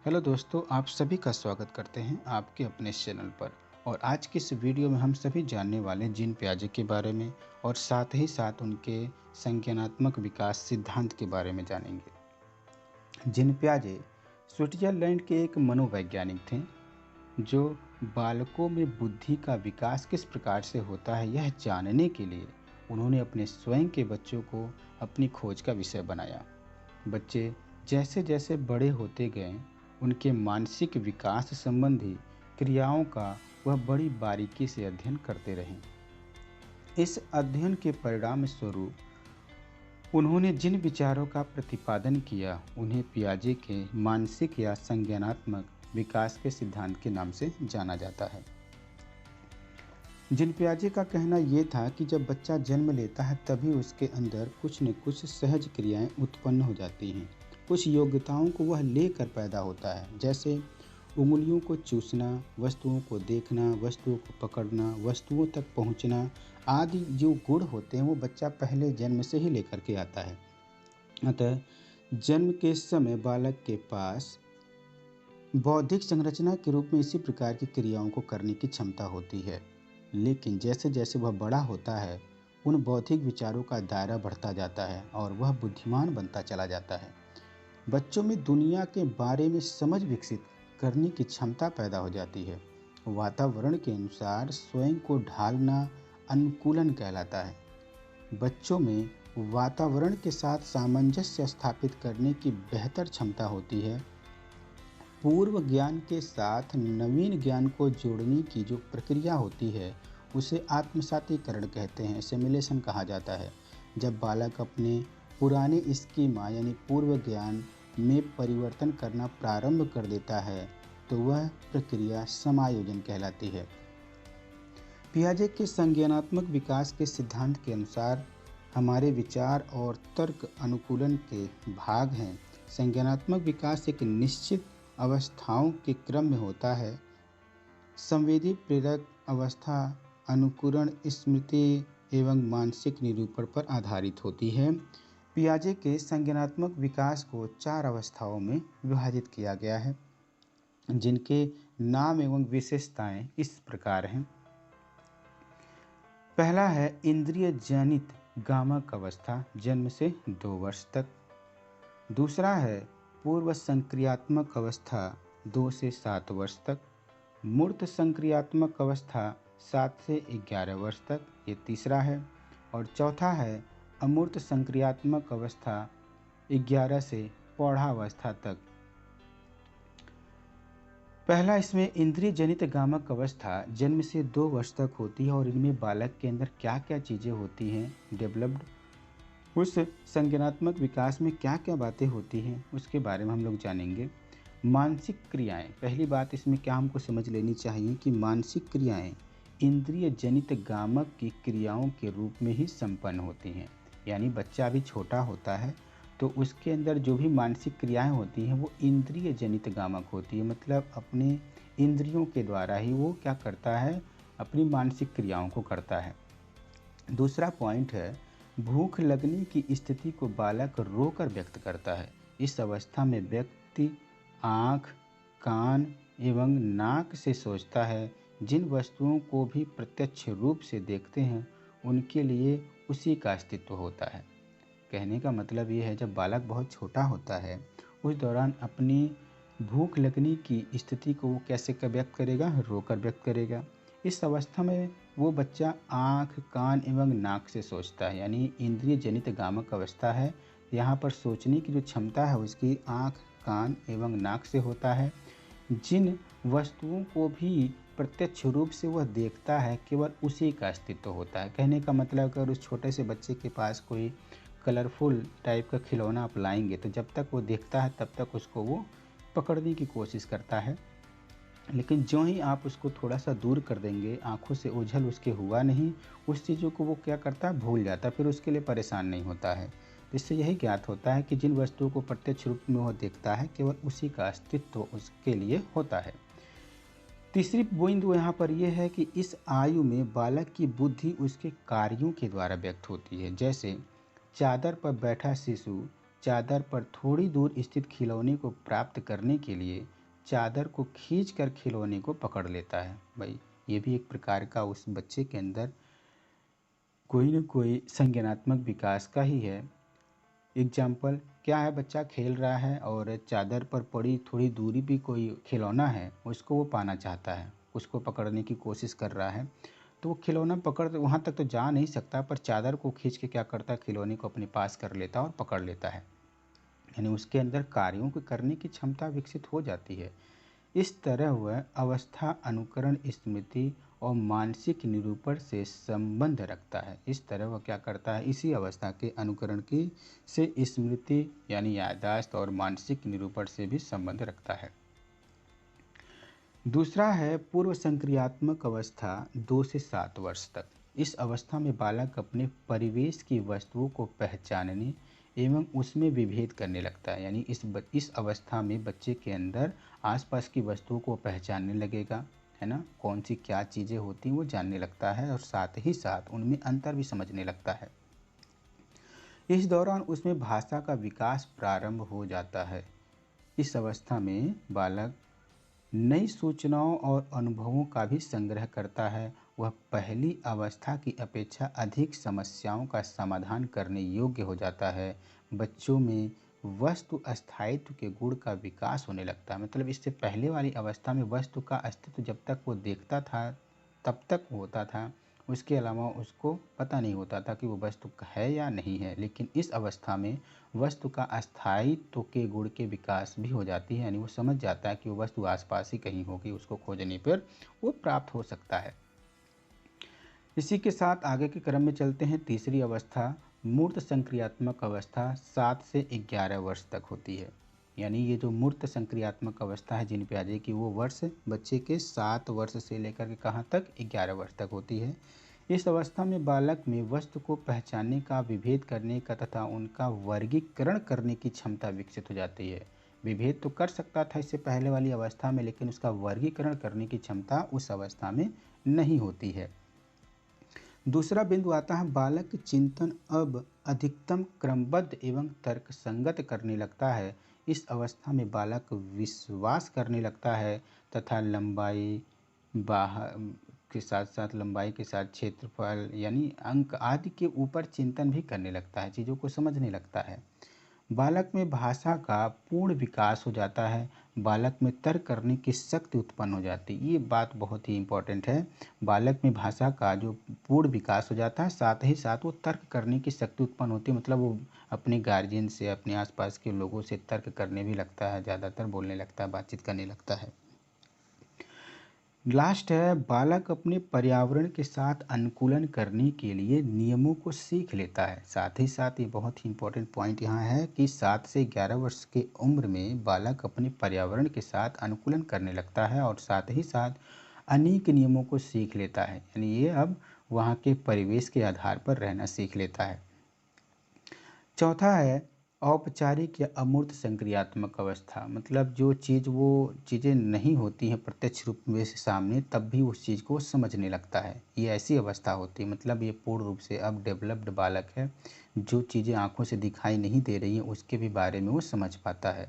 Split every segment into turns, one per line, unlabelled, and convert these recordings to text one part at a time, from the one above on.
Hello दोस्तों, आप सभी का स्वागत करते हैं आपके अपने इस चैनल पर। और आज की इस वीडियो में हम सभी जानने वाले हैं जीन पियाजे के बारे में और साथ ही साथ उनके संज्ञानात्मक विकास सिद्धांत के बारे में जानेंगे। जीन पियाजे स्विट्जरलैंड के एक मनोवैज्ञानिक थे जो बालकों में बुद्धि का विकास किस प्रकार से होता है यह जानने के लिए उन्होंने अपने स्वयं के बच्चों को अपनी खोज का विषय बनाया। बच्चे जैसे जैसे बड़े होते गए उनके मानसिक विकास संबंधी क्रियाओं का वह बड़ी बारीकी से अध्ययन करते रहे। इस अध्ययन के परिणाम स्वरूप उन्होंने जिन विचारों का प्रतिपादन किया उन्हें पियाजे के मानसिक या संज्ञानात्मक विकास के सिद्धांत के नाम से जाना जाता है। जिन पियाजे का कहना यह था कि जब बच्चा जन्म लेता है तभी उसके अंदर कुछ न कुछ सहज क्रियाएं उत्पन्न हो जाती हैं। कुछ योग्यताओं को वह लेकर पैदा होता है, जैसे उंगलियों को चूसना, वस्तुओं को देखना, वस्तुओं को पकड़ना, वस्तुओं तक पहुंचना आदि जो गुण होते हैं वो बच्चा पहले जन्म से ही लेकर के आता है। अतः जन्म के समय बालक के पास बौद्धिक संरचना के रूप में इसी प्रकार की क्रियाओं को करने की क्षमता होती है। लेकिन जैसे जैसे वह बड़ा होता है उन बौद्धिक विचारों का दायरा बढ़ता जाता है और वह बुद्धिमान बनता चला जाता है। बच्चों में दुनिया के बारे में समझ विकसित करने की क्षमता पैदा हो जाती है। वातावरण के अनुसार स्वयं को ढालना अनुकूलन कहलाता है। बच्चों में वातावरण के साथ सामंजस्य स्थापित करने की बेहतर क्षमता होती है। पूर्व ज्ञान के साथ नवीन ज्ञान को जोड़ने की जो प्रक्रिया होती है उसे आत्मसातीकरण कहते हैं, एसिमिलेशन कहा जाता है। जब बालक अपने पुराने स्कीमा यानी पूर्व ज्ञान में परिवर्तन करना प्रारंभ कर देता है तो वह प्रक्रिया समायोजन कहलाती है। पियाजे के संज्ञानात्मक विकास के सिद्धांत के अनुसार हमारे विचार और तर्क अनुकूलन के भाग हैं। संज्ञानात्मक विकास एक निश्चित अवस्थाओं के क्रम में होता है। संवेदी प्रेरक अवस्था अनुकरण, स्मृति एवं मानसिक निरूपण पर आधारित होती है। पियाजे के संज्ञानात्मक विकास को 4 अवस्थाओं में विभाजित किया गया है, जिनके नाम एवं विशेषताएं इस प्रकार हैं। पहला है इंद्रिय जनित गामक अवस्था, जन्म से 2 वर्ष तक। दूसरा है पूर्व संक्रियात्मक अवस्था, 2 से 7 वर्ष तक। मूर्त संक्रियात्मक अवस्था 7 से 11 वर्ष तक, ये तीसरा है। और चौथा है अमूर्त संक्रियात्मक अवस्था 11 से प्रौढ़ावस्था तक। पहला इसमें इंद्रिय जनित गामक अवस्था जन्म से 2 वर्ष तक होती है और इनमें बालक के अंदर क्या क्या चीज़ें होती हैं डेवलप्ड, उस संज्ञानात्मक विकास में क्या क्या बातें होती हैं उसके बारे में हम लोग जानेंगे। मानसिक क्रियाएं, पहली बात इसमें क्या हमको समझ लेनी चाहिए कि मानसिक क्रियाएं इंद्रिय जनित गामक की क्रियाओं के रूप में ही संपन्न होती हैं। यानी बच्चा अभी छोटा होता है तो उसके अंदर जो भी मानसिक क्रियाएं होती हैं वो इंद्रिय जनित गामक होती है, मतलब अपने इंद्रियों के द्वारा ही वो क्या करता है, अपनी मानसिक क्रियाओं को करता है। दूसरा पॉइंट है भूख लगने की स्थिति को बालक रोकर व्यक्त करता है। इस अवस्था में व्यक्ति आँख, कान एवं नाक से सोचता है। जिन वस्तुओं को भी प्रत्यक्ष रूप से देखते हैं उनके लिए उसी का अस्तित्व होता है। कहने का मतलब ये है जब बालक बहुत छोटा होता है उस दौरान अपनी भूख लगने की स्थिति को वो कैसे व्यक्त करेगा, रोकर व्यक्त करेगा। इस अवस्था में वो बच्चा आँख, कान एवं नाक से सोचता है, यानी इंद्रिय जनित गामक अवस्था है। यहाँ पर सोचने की जो क्षमता है उसकी आँख, कान एवं नाक से होता है। जिन वस्तुओं को भी प्रत्यक्ष रूप से वह देखता है केवल उसी का अस्तित्व होता है। कहने का मतलब अगर उस छोटे से बच्चे के पास कोई कलरफुल टाइप का खिलौना आप लाएंगे तो जब तक वो देखता है तब तक उसको वो पकड़ने की कोशिश करता है, लेकिन जो ही आप उसको थोड़ा सा दूर कर देंगे, आंखों से ओझल उसके हुआ नहीं, उस चीज़ों को वो क्या करता है, भूल जाता है, फिर उसके लिए परेशान नहीं होता है। इससे यही ज्ञात होता है कि जिन वस्तुओं को प्रत्यक्ष रूप में वह देखता है केवल उसी का अस्तित्व उसके लिए होता है। तीसरी बिंदु यहाँ पर यह है कि इस आयु में बालक की बुद्धि उसके कार्यों के द्वारा व्यक्त होती है। जैसे चादर पर बैठा शिशु चादर पर थोड़ी दूर स्थित खिलौने को प्राप्त करने के लिए चादर को खींचकर खिलौने को पकड़ लेता है। भाई ये भी एक प्रकार का उस बच्चे के अंदर कोई न कोई संज्ञानात्मक विकास का ही है। एग्जाम्पल क्या है, बच्चा खेल रहा है और चादर पर पड़ी थोड़ी दूरी भी कोई खिलौना है, उसको वो पाना चाहता है, उसको पकड़ने की कोशिश कर रहा है। तो वो खिलौना पकड़ वहाँ तक तो जा नहीं सकता, पर चादर को खींच के क्या करता है, खिलौने को अपने पास कर लेता है और पकड़ लेता है। यानी उसके अंदर कार्यों को करने की क्षमता विकसित हो जाती है। इस तरह वह अवस्था अनुकरण, स्मृति और मानसिक निरूपण से संबंध रखता है। इस तरह वह क्या करता है, इसी अवस्था के अनुकरण की से स्मृति यानी याददाश्त और मानसिक निरूपण से भी संबंध रखता है। दूसरा है पूर्व संक्रियात्मक अवस्था 2 से 7 वर्ष तक। इस अवस्था में बालक अपने परिवेश की वस्तुओं को पहचानने एवं उसमें विभेद करने लगता है। यानी इस अवस्था में बच्चे के अंदर आसपास की वस्तुओं को पहचानने लगेगा, है ना, कौन सी क्या चीज़ें होती हैं वो जानने लगता है और साथ ही साथ उनमें अंतर भी समझने लगता है। इस दौरान उसमें भाषा का विकास प्रारंभ हो जाता है। इस अवस्था में बालक नई सूचनाओं और अनुभवों का भी संग्रह करता है। वह पहली अवस्था की अपेक्षा अधिक समस्याओं का समाधान करने योग्य हो जाता है। बच्चों में वस्तु स्थायित्व के गुण का विकास होने लगता है। मतलब इससे पहले वाली अवस्था में वस्तु का अस्तित्व जब तक वो देखता था तब तक होता था, उसके अलावा उसको पता नहीं होता था कि वो वस्तु है या नहीं है। लेकिन इस अवस्था में वस्तु का अस्थायित्व के गुण के विकास भी हो जाती है। यानी वो समझ जाता है कि वो वस्तु आसपास ही कहीं होगी, उसको खोजने पर वो प्राप्त हो सकता है। इसी के साथ आगे के क्रम में चलते हैं। तीसरी अवस्था मूर्त संक्रियात्मक अवस्था 7 से 11 वर्ष तक होती है। यानी ये जो मूर्त संक्रियात्मक अवस्था है जिन पे आ जाए कि वो वर्ष बच्चे के 7 वर्ष से लेकर के कहाँ तक, 11 वर्ष तक होती है। इस अवस्था में बालक में वस्तु को पहचानने का, विभेद करने का तथा उनका वर्गीकरण करने की क्षमता विकसित हो जाती है। विभेद तो कर सकता था इससे पहले वाली अवस्था में, लेकिन उसका वर्गीकरण करने की क्षमता उस अवस्था में नहीं होती है। दूसरा बिंदु आता है बालक चिंतन अब अधिकतम क्रमबद्ध एवं तर्कसंगत करने लगता है। इस अवस्था में बालक विश्वास करने लगता है तथा लंबाई बाहर के साथ साथ लंबाई के साथ क्षेत्रफल यानी अंक आदि के ऊपर चिंतन भी करने लगता है, चीज़ों को समझने लगता है। बालक में भाषा का पूर्ण विकास हो जाता है। बालक में तर्क करने की शक्ति उत्पन्न हो जाती है। ये बात बहुत ही इम्पोर्टेंट है। बालक में भाषा का जो पूर्ण विकास हो जाता है, साथ ही साथ वो तर्क करने की शक्ति उत्पन्न होती है। मतलब वो अपने गार्जियन से, अपने आसपास के लोगों से तर्क करने भी लगता है, ज़्यादातर बोलने लगता है, बातचीत करने लगता है। लास्ट है बालक अपने पर्यावरण के साथ अनुकूलन करने के लिए नियमों को सीख लेता है। साथ ही साथ ये बहुत ही इम्पोर्टेंट पॉइंट यहाँ है कि 7 से 11 वर्ष के उम्र में बालक अपने पर्यावरण के साथ अनुकूलन करने लगता है और साथ ही साथ अनेक नियमों को सीख लेता है। यानी ये अब वहाँ के परिवेश के आधार पर रहना सीख लेता है। चौथा है औपचारिक या अमूर्त संक्रियात्मक अवस्था। मतलब जो चीज़ वो चीज़ें नहीं होती हैं प्रत्यक्ष रूप में से सामने, तब भी उस चीज़ को समझने लगता है। ये ऐसी अवस्था होती है, मतलब ये पूर्ण रूप से अब डेवलप्ड बालक है। जो चीज़ें आंखों से दिखाई नहीं दे रही हैं उसके भी बारे में वो समझ पाता है।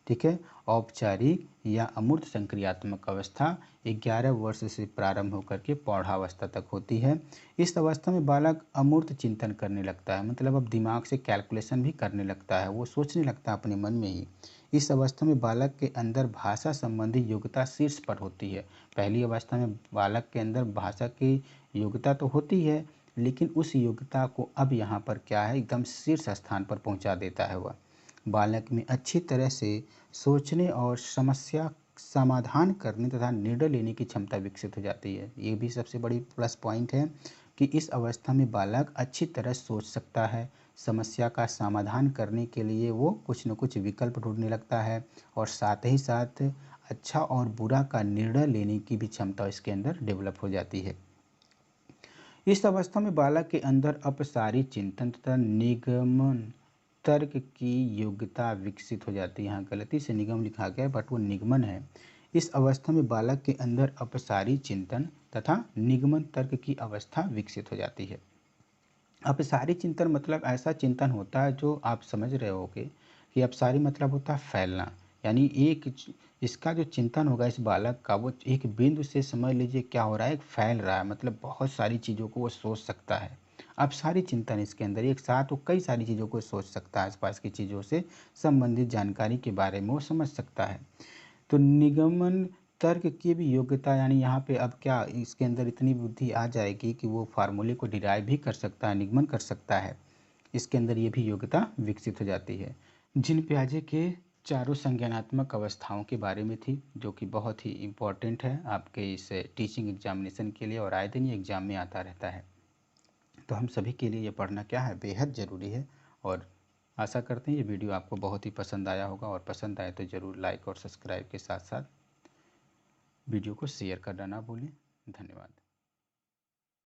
ठीक है, औपचारिक या अमूर्त संक्रियात्मक अवस्था 11 वर्ष से प्रारंभ होकर के प्रौढ़ावस्था तक होती है। इस अवस्था में बालक अमूर्त चिंतन करने लगता है। मतलब अब दिमाग से कैलकुलेशन भी करने लगता है, वो सोचने लगता है अपने मन में ही। इस अवस्था में बालक के अंदर भाषा संबंधी योग्यता शीर्ष पर होती है। पहली अवस्था में बालक के अंदर भाषा की योग्यता तो होती है, लेकिन उस योग्यता को अब यहाँ पर क्या है, एकदम शीर्ष स्थान पर पहुँचा देता है वह। बालक में अच्छी तरह से सोचने और समस्या समाधान करने तथा निर्णय लेने की क्षमता विकसित हो जाती है। ये भी सबसे बड़ी प्लस पॉइंट है कि इस अवस्था में बालक अच्छी तरह सोच सकता है। समस्या का समाधान करने के लिए वो कुछ न कुछ विकल्प ढूंढने लगता है और साथ ही साथ अच्छा और बुरा का निर्णय लेने की भी क्षमता इसके अंदर डेवलप हो जाती है। इस अवस्था में बालक के अंदर अपसारी चिंतन तथा निगमन तर्क की योग्यता विकसित हो जाती है। यहाँ गलती से निगम लिखा गया है बट वो निगमन है। इस अवस्था में बालक के अंदर अपसारी चिंतन तथा निगमन तर्क की अवस्था विकसित हो जाती है। अपसारी चिंतन मतलब ऐसा चिंतन होता है जो आप समझ रहे होगे कि अपसारी मतलब होता है फैलना। यानी इसका जो चिंतन होगा इस बालक का, वो एक बिंदु से समझ लीजिए क्या हो रहा है, एक फैल रहा है, मतलब बहुत सारी चीज़ों को वो सोच सकता है। अपसारी चिंतन इसके अंदर एक साथ वो कई सारी चीज़ों को सोच सकता है, आसपास की चीज़ों से संबंधित जानकारी के बारे में वो समझ सकता है। तो निगमन तर्क की भी योग्यता, यानी यहाँ पे अब क्या इसके अंदर इतनी बुद्धि आ जाएगी कि वो फार्मूले को डिराइव भी कर सकता है, निगमन कर सकता है। इसके अंदर ये भी योग्यता विकसित हो जाती है। जिन पियाजे के चारों संज्ञानात्मक अवस्थाओं के बारे में थी, जो कि बहुत ही इम्पोर्टेंट है आपके इस टीचिंग एग्जामिनेशन के लिए और आए दिन ये एग्जाम में आता रहता है। तो हम सभी के लिए ये पढ़ना क्या है, बेहद ज़रूरी है। और आशा करते हैं ये वीडियो आपको बहुत ही पसंद आया होगा, और पसंद आए तो ज़रूर लाइक और सब्सक्राइब के साथ साथ वीडियो को शेयर करना ना भूलें। धन्यवाद।